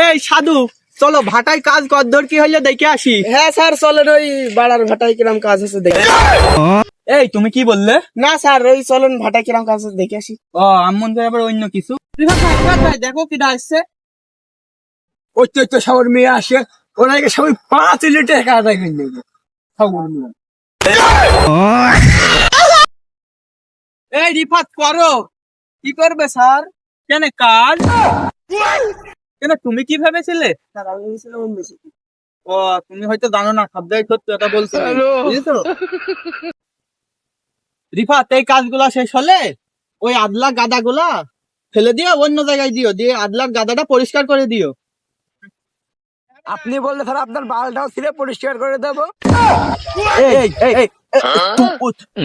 এই সাধু, চলো ভাটায় কাজ কদ্দর কি হইলে দেখে আসি। হ্যাঁ স্যার চলেন, ওই বাড়ার ভাটায় কিরম কাজ আছে দেখে। এই তুমি কি বললে? না স্যার, ওই চলেন ভাটায় কিরম কাজ আছে দেখে আসি। ও আমন করে আবার অন্য কিছু। দেখো কিটা আসছে। ওই তো সবার মেয়ে আসে, ওনাকে সবাই 5 লিটার টাকা আদায় করে নেবে সবার মেয়ে। এই রিফাত করো। কি করবে স্যার? কেন কাজ? কেন তুমি কি ভেবেছিলে? স্যার আমি ভেবেছিলাম অন্য কিছু। ও তুমি হয়তো জানো না, শব্দই সত্য এটা বলছো, বুঝেছো? রিফাত এই কাজগুলা শেষ হলে ওই আদলা গাদাগুলা ফেলে দিও, অন্য জায়গায় দিও, দিয়ে আদলার গাদাটা পরিষ্কার করে দিও। আপনি বললে স্যার আপনার বালটাও ছিঁড়ে পরিষ্কার করে দেবো। এই এই এই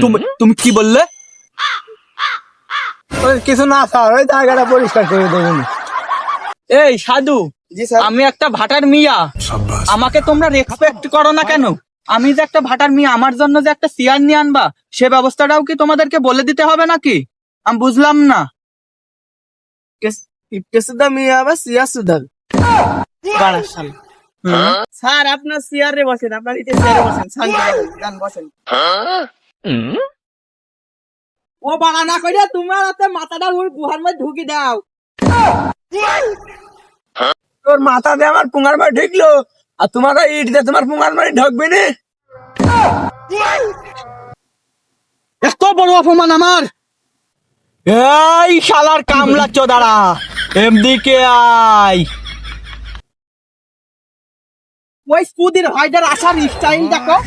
তুমি তুমি কি বললে? কিছু না স্যার, ওই জায়গাটা পরিষ্কার করে দেবেন। এই সাধু, জি স্যার। আমি একটা ভাটার মিয়া, আমাকে তোমরা রেসপেক্ট করো না কেন? আমি যে একটা ভাটার মিয়া, আমার জন্য যে একটা চেয়ার নিয়ে আনবা, সে ব্যবস্থাটাও কি তোমাদেরকে বলে দিতে হবে নাকি? আমি বুঝলাম না। কিছুটা মেয়ে আবার সিয়ার সুধার বাড়ার সামনে। স্যার আপনার চেয়ারে বসেন, আপনার ইটে চেয়ারে বসেন, শান্তি বসেন। ও বাড়া না কইরা তোমার হাতে মাথাটা ওই গুহার মধ্যে ঢুকি দাও। তোর মাথা দিয়ে আমার পুঙ্গার বাড়ি ঢুকলো, আর তোমার ওই ইট দিয়ে তোমার পুঙ্গার বাড়ি ঢুকবে না। এত বড় অপমান আমার! এই শালার কামলা চোদারা, এমদিকে আয়। ওই স্কুদির হাইডার আসার স্টাইল দেখো,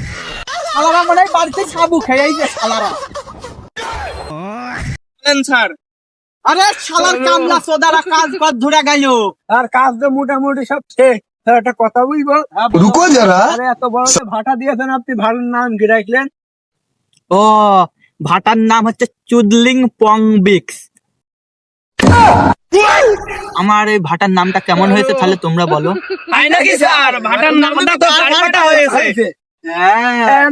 শালারা মনে হয় বাড়িতে সাবু খেয়েছে শালারা। স্যার আরে শালার কামলা চোদারা কাজ কর ধরে গেল। আর কাজ তো মোটামুটি সব শেষ। স্যার একটা কথা বুঝবো? रुको जरा। আরে এত বড় যে ভাটা দিয়েছেন আপনি, ভাড়ার নাম কি রাখলেন? ও ভাটার নাম হচ্ছে চুদলিং পং বিক্স। আমার এই ভাটার নামটা কেমন হয়েছে তাহলে তোমরা বলো। তাই নাকি স্যার? ভাটার নামটা তো ভাটা হয়েছে। হ্যাঁ।